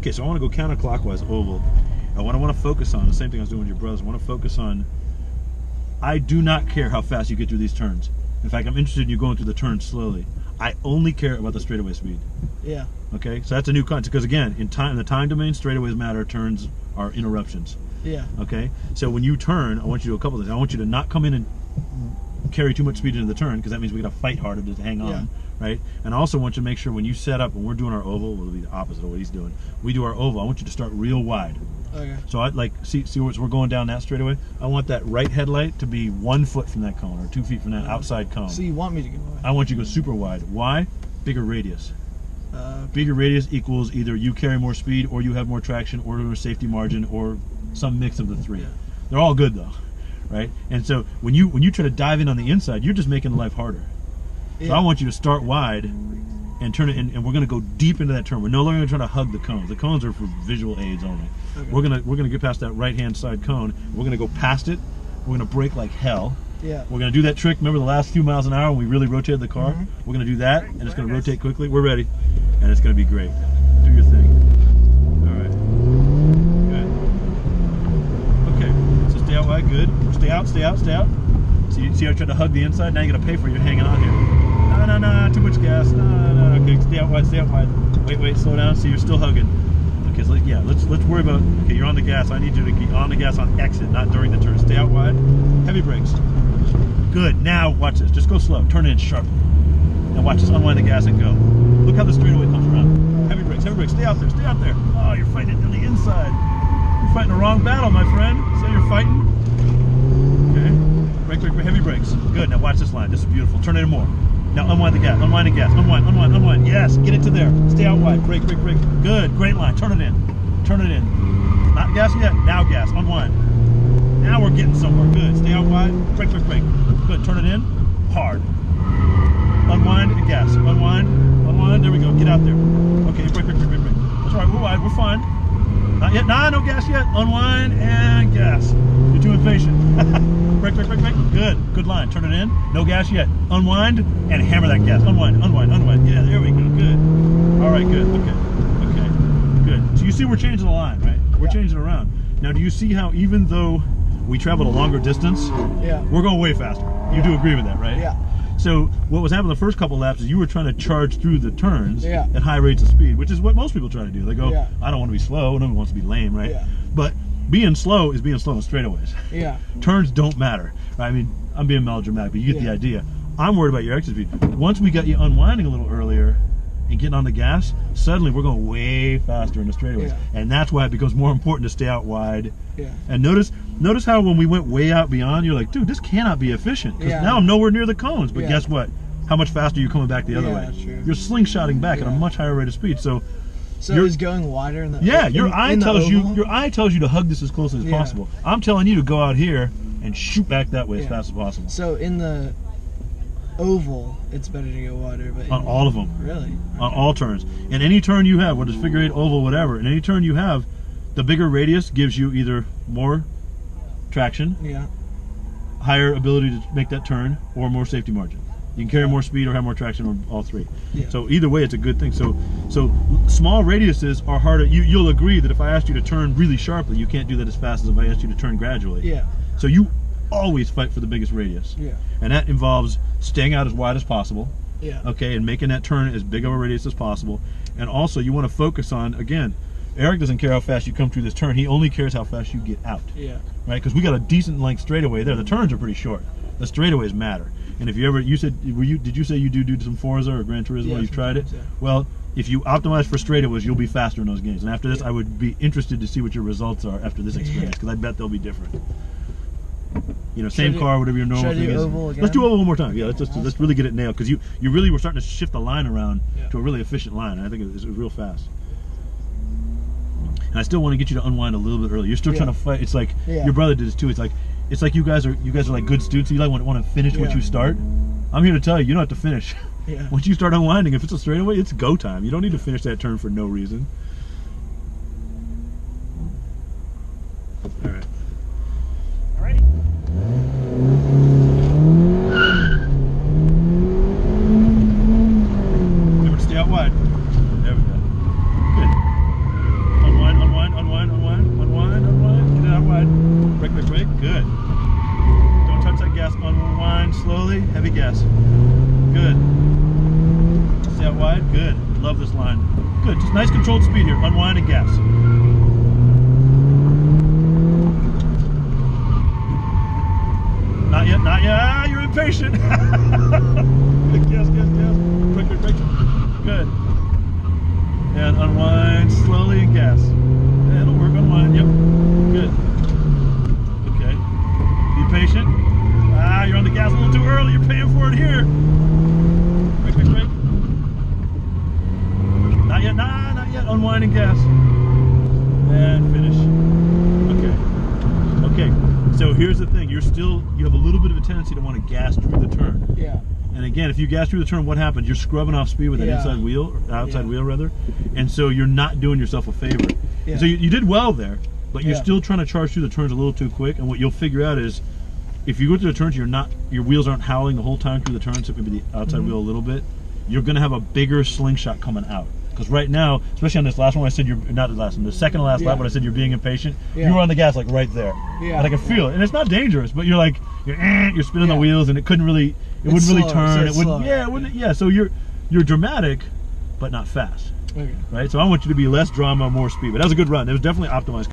Okay, so I want to go counterclockwise oval. And what I want to focus on, the same thing I was doing with your brothers, I want to focus on, I do not care how fast you get through these turns. In fact, I'm interested in you going through the turns slowly. I only care about the straightaway speed. Yeah. Okay, so that's a new concept, because again, in the time domain, straightaways matter, turns are interruptions. Yeah. Okay, so when you turn, I want you to do a couple of things. I want you to not come in and carry too much speed into the turn, because that means we got to fight harder to hang on, right? And I also want you to make sure when you set up, when we're doing our oval, it'll be the opposite of what he's doing. We do our oval, I want you to start real wide. Okay. So I like, see we're going down that straightaway. I want that right headlight to be 1 foot from that cone, or 2 feet from that outside cone. So you want me to go wide? I want you to go super wide. Why? Bigger radius. Bigger radius equals either you carry more speed, or you have more traction, or a safety margin, or some mix of the three. Yeah. They're all good though, right? And so when you try to dive in on the inside, you're just making life harder. Yeah. So I want you to start wide and turn it in, and we're going to go deep into that turn. We're no longer going to try to hug the cones. The cones are for visual aids only. Okay. We're gonna get past that right hand side cone. We're gonna go past it. We're gonna brake like hell. Yeah. We're gonna do that trick. Remember the last few miles an hour when we really rotated the car? We're gonna do that, and it's gonna rotate quickly. We're ready, and it's gonna be great. Do your thing. All right. Good. Okay. So stay out wide. Good. Stay out. Stay out. Stay out. See how I tried to hug the inside? Now you gotta pay for it. You're hanging on here. No. Too much gas. No. Okay. Stay out wide. Stay out wide. Wait. Slow down. See, you're still hugging. Okay, so let's worry about, okay, you're on the gas. I need you to be on the gas on exit, not during the turn. Stay out wide. Heavy brakes. Good. Now watch this. Just go slow. Turn in sharply. Now watch this. Unwind the gas and go. Look how the straightaway comes around. Heavy brakes. Heavy brakes. Stay out there. Stay out there. Oh, you're fighting it on the inside. You're fighting the wrong battle, my friend. See how you're fighting? Okay. Brake. Heavy brakes. Good. Now watch this line. This is beautiful. Turn it in more. Now unwind the gas, unwind the gas, unwind. Yes, get it to there. Stay out wide, brake. Good, great line, turn it in. Not gas yet, now gas, unwind. Now we're getting somewhere, good. Stay out wide, brake. Good, turn it in, hard. Unwind and gas, unwind, there we go, get out there. Okay, brake. That's right, we're wide, we're fine. Not yet, no gas yet, unwind and gas. You're too impatient. Brake. Good line. Turn it in. No gas yet. Unwind and hammer that gas. Unwind. Yeah, there we go. Good. All right, good. Okay. Good. So you see we're changing the line, right? We're changing it around. Now, do you see how even though we traveled a longer distance, we're going way faster? You do agree with that, right? Yeah. So what was happening the first couple laps is you were trying to charge through the turns at high rates of speed, which is what most people try to do. They go, I don't want to be slow. No one wants to be lame, right? Yeah. But being slow is being slow in straightaways. Yeah. Turns don't matter. I mean, I'm being melodramatic, but you get the idea. I'm worried about your exit speed. Once we got you unwinding a little earlier and getting on the gas, suddenly we're going way faster in the straightaways. And that's why it becomes more important to stay out wide. And notice how when we went way out beyond, you're like, dude, this cannot be efficient. Because now I'm nowhere near the cones. But guess what? How much faster are you coming back the other way? That's true. You're slingshotting back at a much higher rate of speed. So it's going wider in the your eye tells you to hug this as closely as possible. I'm telling you to go out here and shoot back that way as fast as possible. So in the oval, it's better to go wider, but on all of them. Really? On all turns. In any turn you have, whether it's figure eight, oval, whatever, in any turn you have, the bigger radius gives you either more traction, higher ability to make that turn, or more safety margin. You can carry more speed or have more traction, or all three. So either way, it's a good thing. So small radiuses are harder. You'll agree that if I asked you to turn really sharply, you can't do that as fast as if I asked you to turn gradually. So you always fight for the biggest radius. And that involves staying out as wide as possible. Okay, and making that turn as big of a radius as possible. And also, you want to focus on, again, Eric doesn't care how fast you come through this turn. He only cares how fast you get out. Right? Because we got a decent length straightaway there. The turns are pretty short. The straightaways matter. And if you ever, you said, did you say you do some Forza or Gran Turismo? You've tried it? Well, if you optimize for straightaways, you'll be faster in those games. And after this, I would be interested to see what your results are after this experience, because I bet they'll be different. You know, same car, whatever your normal thing is. Let's do oval one more time. Let's really get it nailed, because you really were starting to shift the line around to a really efficient line. And I think it was real fast. And I still want to get you to unwind a little bit early. You're still trying to fight. It's like your brother did this too. It's like you guys are like good students. You like want to finish what you start. I'm here to tell you, you don't have to finish. Once you start unwinding, if it's a straightaway, it's go time. You don't need to finish that turn for no reason. All right. Alrighty. Remember to stay out wide. There we go. Good. unwind, unwind, unwind, unwind. Get it out wide. Brake, brake, brake. Good. Don't touch that gas. Unwind slowly. Heavy gas. Good. Stay out wide. Good. Love this line. Good. Just nice controlled speed here. Unwind and gas. Not yet, not yet. Ah, you're impatient. Gas, gas, gas. Brake, brake, brake. Good. And unwind slowly and gas. Yeah, it'll work. Unwind. Yep. Good. Okay. Be patient. Ah, you're on the gas a little too early. You're paying for it here. Brake, brake, brake. Not yet. Nah, not yet. Unwind and gas. And finish. Okay. Okay. So here's the thing. You have a little bit of a tendency to want to gas through the turn. Yeah. And again, if you gas through the turn, what happens? You're scrubbing off speed with that inside wheel, or outside wheel rather, and so you're not doing yourself a favor. Yeah. So you did well there, but you're still trying to charge through the turns a little too quick. And what you'll figure out is, if you go through the turns, your wheels aren't howling the whole time through the turns, so maybe the outside wheel a little bit. You're going to have a bigger slingshot coming out. Because right now, especially on this last one, I said you're not the last one, the second to last lap, when I said you're being impatient, you were on the gas like right there, and I can feel it. And it's not dangerous, but you're spinning the wheels, and it wouldn't really turn. It wouldn't. So you're dramatic, but not fast. Okay. Right. So I want you to be less drama, more speed. But that was a good run. It was definitely optimized.